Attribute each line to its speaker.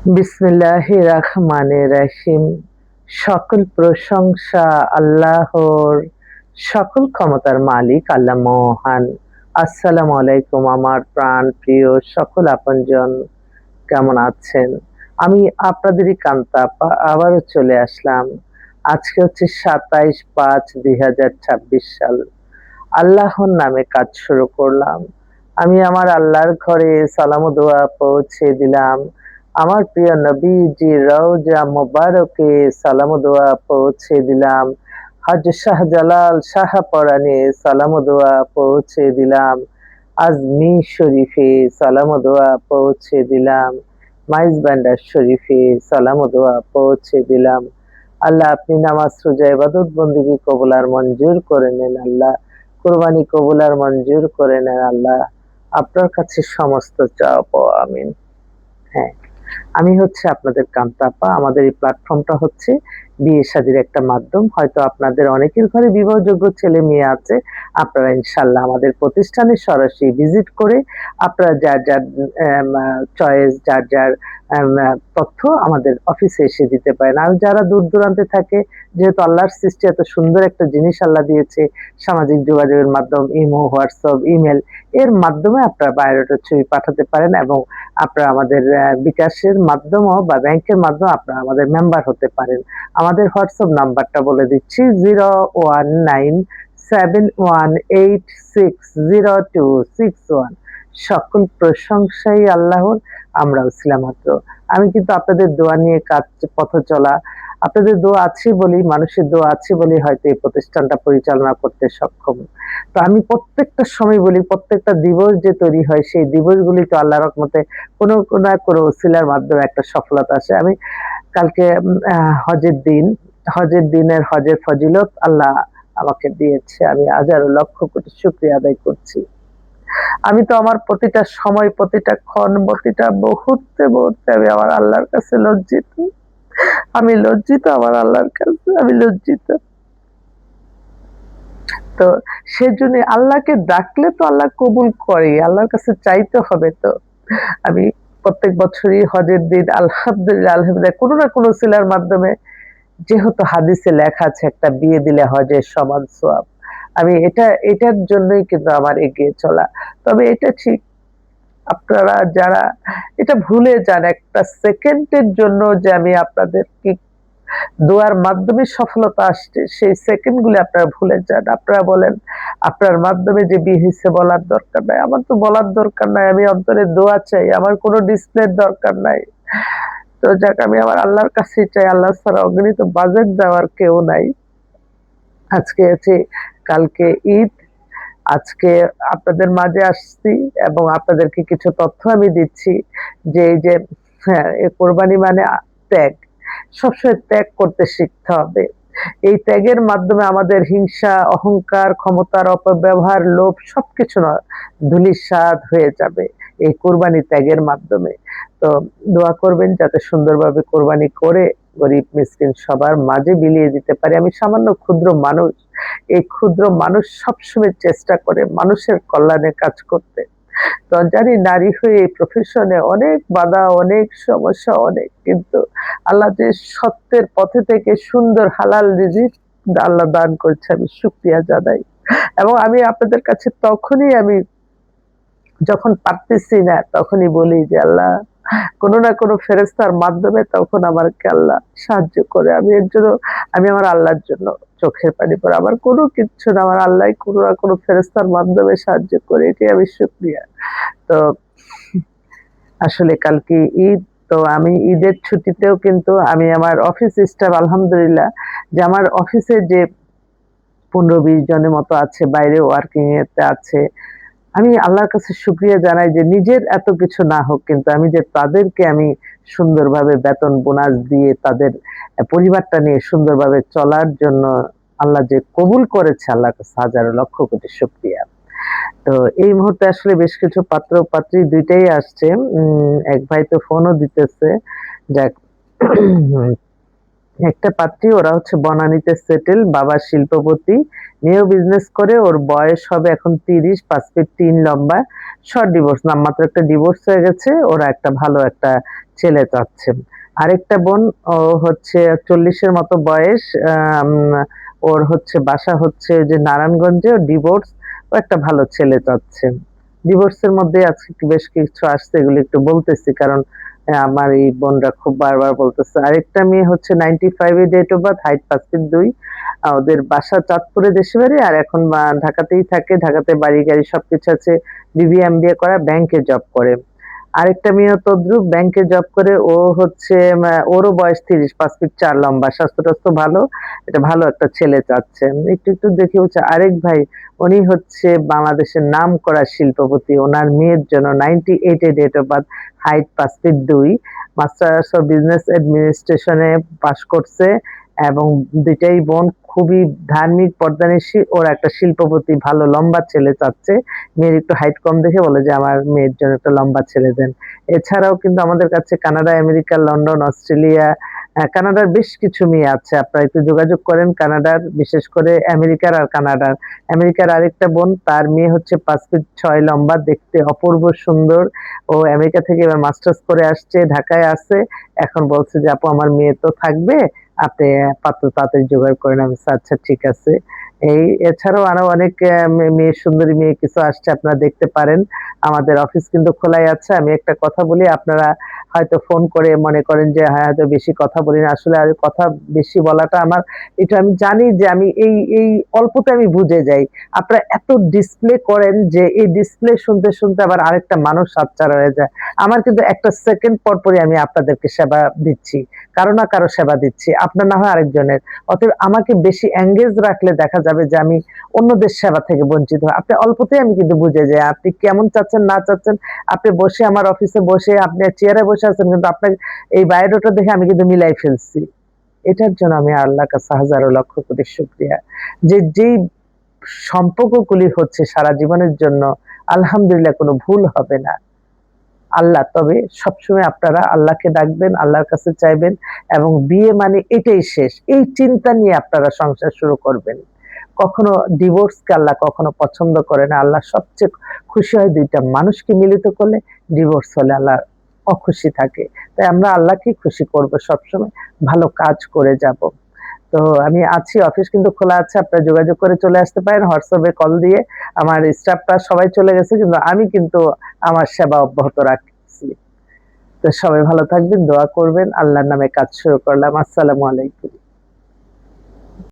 Speaker 1: বিসমিল্লাহির রহমানির রহিম। সকল প্রশংসা আল্লাহর, সকল ক্ষমতার মালিক আল্লাহ মহান। আসসালামু আলাইকুম আমার প্রাণ প্রিয় সকল আপনজন, কেমন আছেন? আমি আপনাদেরই কান্তা আপা আবারও চলে আসলাম। আজকে হচ্ছে ২৭/৫/২০২৬ সাল। আল্লাহর নামে কাজ শুরু করলাম। আমি আমার আল্লাহর ঘরে সালাম ও দোয়া পৌঁছে দিলাম। আমার প্রিয় নবীজির রওজা মোবারকে সালাম ও দোয়া পৌঁছে দিলাম। হজ শাহজালাল শাহপরানে সালাম ও দোয়া পৌঁছে দিলাম। আজমির শরীফে সালাম ও দোয়া পৌঁছে দিলাম। মাইজ ভান্ডার শরীফে সালাম ও দোয়া পৌঁছে দিলাম। আল্লাহ আপনি নামাজ রোজা ইবাদত বন্দেগী কবুল আর মঞ্জুর করে নেন আল্লাহ। কুরবানি কবুল আর মঞ্জুর করে নেন আল্লাহ। আপনার কাছে সমস্ত চাওয়া পাওয়া আমিন। হ্যাঁ, আমি হচ্ছে আপনাদের কান্তা আপা। আমাদের এই প্ল্যাটফর্মটা হচ্ছে বিয়ে-শাদীর একটা মাধ্যম। হয়তো আপনাদের অনেকের ঘরে বিবাহযোগ্য ছেলে-মেয়ে আছে। আপনারা ইনশাআল্লাহ আমাদের প্রতিষ্ঠানে সরাসরি ভিজিট করে আপনারা যার, যার চয়েস, যার, যার তথ্য আমাদের অফিসে এসে দিতে পারেন। আর যারা দূর-দূরান্তে থাকে, যেহেতু আল্লাহর সৃষ্টি এত সুন্দর একটা জিনিস আল্লাহ দিয়েছে, সামাজিক যোগাযোগের মাধ্যম ইমো, হোয়াটসঅ্যাপ, ইমেইল এর মাধ্যমে আপনারা বায়োডাটার ছবি পাঠাতে পারেন এবং আপনারা আমাদের বিকাশের মাধ্যমেও বা ব্যাংকের মাধ্যমেও আপনারা আমাদের মেম্বার হতে পারেন। আমাদের হোয়াটসঅ্যাপ নাম্বারটা বলে দিচ্ছি 01971860261। সকল প্রশংসাই আল্লাহর, আমরাও ছিলাম মাত্র। আমি কিন্তু আপনাদের দোয়া নিয়ে কাজ পথ চলা, আপনাদের দোয়া আছে বলেই, মানুষের দোয়া আছে বলেই হয়তো এই প্রতিষ্ঠানটা পরিচালনা করতে সক্ষম। তো আমি প্রত্যেকটা সময় বলি, প্রত্যেকটা দিবস যে তৈরি হয় সেই দিবসগুলি তো আল্লাহর রহমতে কোনো না কোনো ওসিলার মাধ্যমে একটা সফলতা আসে। আমি কালকে হজের দিন, হজের দিনের হজের ফজিলত আল্লাহ আমাকে দিয়েছে। আমি হাজারো লক্ষ কোটি শুকরিয়া আদায় করছি। আমি তো আমার প্রতিটা সময়, প্রতিটা ক্ষণ, প্রতিটা মুহূর্তে আমি আমার আল্লাহর কাছে লজ্জিত। আমি লজ্জিত আমার আল্লাহর কাছে, আমি লজ্জিত। তো সেজন্য আল্লাহকে ডাকলে তো আল্লাহ কবুল করেই। আল্লাহর কাছে চাইতে হবে তো। আমি প্রত্যেক বছরই হজের দিন আলহামদুলিল্লাহ কোনো না কোনো উসিলার মাধ্যমে, যেহেতু হাদিসে লেখা আছে একটা বিয়ে দিলে হজের সমান সওয়াব। আমি এটার জন্যই কিন্তু আমার এগিয়ে চলা। তবে এটা ঠিক, আপনারা যারা এটা ভুলে যান একটা সেকেন্ডের জন্য যে আমি আপনাদেরকে দোয়ার মাধ্যমে সফলতা আসছে, সেই সেকেন্ড গুলি আপনারা ভুলে যান। আপনারা বলেন আপনার মাধ্যমে যে বিয়ে হইছে বলার দরকার নাই। আমার তো বলার দরকার নাই। আমি অন্তরে দোয়া চাই। আমার কোনো ডিসপ্লের দরকার নাই। তো যাক, আমি আমার আল্লাহর কাছেই চাই। আল্লাহ ছাড়া অগণিত বাজেট দেওয়ার কেউ নাই। আজকে আছে, কালকে ঈদ। আজকে আপনাদের মাঝে আসছি এবং আপনাদেরকে কিছু তথ্য আমি দিচ্ছি যে এই যে হ্যাঁ, এ কোরবানি মানে ত্যাগ। সবসময় ত্যাগ করতে শিখতে হবে। এই ত্যাগের মাধ্যমে আমাদের হিংসা, অহংকার, ক্ষমতার অপব্যবহার, লোভ সবকিছু ধূলিসাৎ হয়ে যাবে এই কোরবানি ত্যাগের মাধ্যমে। তো দোয়া করবেন যাতে সুন্দরভাবে কোরবানি করে গরিব মিসকিন সবার মাঝে বিলিয়ে দিতে পারি। আমি সামান্য ক্ষুদ্র মানুষ। এই ক্ষুদ্র মানুষ সবসময় চেষ্টা করে মানুষের কল্যাণে কাজ করতে। তো জানি নারী হয়ে এই প্রফেশনে অনেক বাধা, অনেক সমস্যা, অনেক, কিন্তু আল্লাহ যে সত্যের পথে থেকে সুন্দর হালাল রিজিক আল্লাহ দান করছে, আমি শুকরিয়া জানাই। এবং আমি আপনাদের কাছে তখনই যখন পারতেছি না তখনই বলি যে আল্লাহ কোনো না কোনো ফেরেশতার মাধ্যমে তখন আমাকে আল্লাহ সাহায্য করে। আমি এর জন্য, আমি আমার আল্লাহর জন্য চোখের পানি পড়ে। আমার কোনো কিচ্ছু না, আমার আল্লাহই কোনো না কোনো ফেরেশতার মাধ্যমে সাহায্য করে। এটাই আমি শুকরিয়া। তো আসলে কালকে ঈদ। তো আমি ঈদের ছুটিতেও কিন্তু আমি আমার অফিস স্টাফ আলহামদুলিল্লাহ, যে আমার অফিসে যে ১৫-২০ জনের মতো আছে, বাইরে ওয়ার্কিং এতে আছে। আমি আল্লাহর কাছে শুকরিয়া জানাই যে নিজের এত কিছু না হোক, কিন্তু আমি যে তাদেরকে আমি সুন্দরভাবে বেতন বোনাস দিয়ে তাদের পরিবারটা নিয়ে সুন্দরভাবে চলার জন্য আল্লাহ যে কবুল করেছে, আল্লাহর কাছে হাজারো লক্ষ কোটি শুকরিয়া। তো এই মুহূর্তে আসলে বেশ কিছু পাত্র-পাত্রী ২ টাই আসছে। এক ভাই তো ফোনও দিতেছে। যাক, একটা পাত্রী, ওরা হচ্ছে বনানীতে সেটেল, বাবা শিল্পপতি, মেয়েও বিজনেস করে, ওর বয়স হবে এখন ৩০, ৫ ফিট ৩ লম্বা, শর্ট ডিভোর্স, নামমাত্র একটা ডিভোর্স হয়ে গেছে, ওরা একটা ভালো একটা ছেলে চাচ্ছে। আরেকটা বোন, ও হচ্ছে ৪০ এর মতো বয়স, আম ওর হচ্ছে বাসা হচ্ছে যে নারায়ণগঞ্জে, ডিভোর্স, ও একটা ভালো ছেলে চাচ্ছে। ডিভোর্সের মধ্যে আজকে বেশ কিছু আসছে, এগুলো একটু বলতেছি কারণ আমার এই বোনরা খুব বারবার বলতেছে। আরেকটা মেয়ে হচ্ছে 95 এ date of birth, height ৫ feet ২। ওদের বাসা চাঁদপুরে দেশে বাড়ি, আর এখন ঢাকাতেই থাকে। ঢাকাতে বাড়ি-গাড়ি সবকিছু আছে। বিবিএ, এমবিএ করা, ব্যাংকে জব করে। আরেকটা মেয়েও তদ্রুপ ব্যাংকে জব করে। ও হচ্ছে ওরও বয়স ৩০, ৫ ফিট ৪ লম্বা। স্বাস্থ্য-টাস্থ্য ভালো। এটা ভালো একটা ছেলে চাচ্ছে। একটু দেখে হচ্ছে আরেক ভাই, উনি হচ্ছে বাংলাদেশের নামকরা শিল্পপতি। উনার মেয়ের জন্য 98 এ date of birth, height ৫ feet ২, masters of business অ্যাডমিনিস্ট্রেশনে পাস করছে এবং ২ টাই বোন খুবই ধার্মিক, পর্দানিশী। ওরা একটা শিল্পপতি ভালো লম্বা ছেলে চাচ্ছে। মেয়ের একটু হাইট কম দেখে বলে যে আমার মেয়ের জন্য একটা লম্বা ছেলে দেন। এছাড়াও কিন্তু আমাদের কাছে কানাডা, আমেরিকা, লন্ডন, অস্ট্রেলিয়া, কানাডার বেশ কিছু মেয়ে আছে। আপনারা একটু যোগাযোগ করেন কানাডার, বিশেষ করে আমেরিকার আর কানাডার। আমেরিকার আরেকটা বোন, তার মেয়ে হচ্ছে ৫ ফিট ৬ লম্বা, দেখতে অপূর্ব সুন্দর। ও আমেরিকা থেকে এবার মাস্টার্স করে আসছে, ঢাকায় আছে। এখন বলছে যে আপু আমার মেয়ে তো থাকবে, আপনি পাত্র তাড়াতাড়ি জোগাড় করেন। আমি বলছি আচ্ছা ঠিক আছে। এছাড়াও আরো অনেক মেয়ে, সুন্দরী মেয়ে কিছু আসছে, আপনারা দেখতে পারেন। আমাদের অফিস কিন্তু খোলাই আছে। আমি একটা কথা বলি, আপনারা হয়তো ফোন করে মনে করেন যে হ্যাঁ, হয়তো বেশি কথা বলি না। আসলে আর কথা বেশি বলাটা আমার, এটা আমি জানি যে আমি এই অল্পতে আমি বুঝে যাই। আপনারা এত ডিসপ্লে করেন যে এই ডিসপ্লে শুনতে আবার আরেকটা মানুষ হাতছাড়া হয়ে যায়। আমার কিন্তু একটা সেকেন্ড পরপরই আমি আপনাদেরকে সেবা দিচ্ছি। কারো না কারো সেবা দিচ্ছি। আপনার না হয় আরেকজনের। অতএব আমাকে বেশি এনগেজ রাখলে দেখা যাবে যে আমি অন্যদের সেবা থেকে বঞ্চিত হই। আপনি অল্পতেই আমি কিন্তু বুঝে যাই আপনি কেমন চাচ্ছেন না চাচ্ছেন। আপনি বসে আমার অফিসে বসে আপনি চেয়ারে বসে আছেন, কিন্তু আপনার এই বায়োডাটা দেখে আমি কিন্তু মিলাই ফেলছি। এটার জন্য আমি আল্লাহর কাছে হাজারো লক্ষ কোটি শুকরিয়া। যেই সম্পর্কগুলি হচ্ছে সারা জীবনের জন্য, আলহামদুলিল্লাহ কোনো ভুল হবে না। আল্লাহ, তবে সবসময় আপনারা আল্লাহকে ডাকবেন, আল্লাহর কাছে চাইবেন এবং বিয়ে মানে এটাই শেষ। এই চিন্তা নিয়ে আপনারা সংসার শুরু করবেন। কখনো ডিভোর্সকে আল্লাহ কখনো পছন্দ করে না। আল্লাহ সবচেয়ে খুশি হয় ২ টা মানুষকে মিলিত করলে, ডিভোর্স হলে আল্লাহ অখুশি থাকে। তাই আমরা আল্লাহকেই খুশি করব সবসময়, ভালো কাজ করে যাব। তো আমি আছি, অফিস কিন্তু খোলা আছে। আপনারা যোগাযোগ করে চলে আসতে পারেন WhatsApp এ কল দিয়ে। আমার স্টাফরা সবাই চলে গেছে, কিন্তু আমি কিন্তু আমার সেবা অব্যাহত রাখছি। তো সবাই ভালো থাকবেন, দোয়া করবেন। আল্লাহর নামে কাজ শুরু করলাম। আসসালামু আলাইকুম।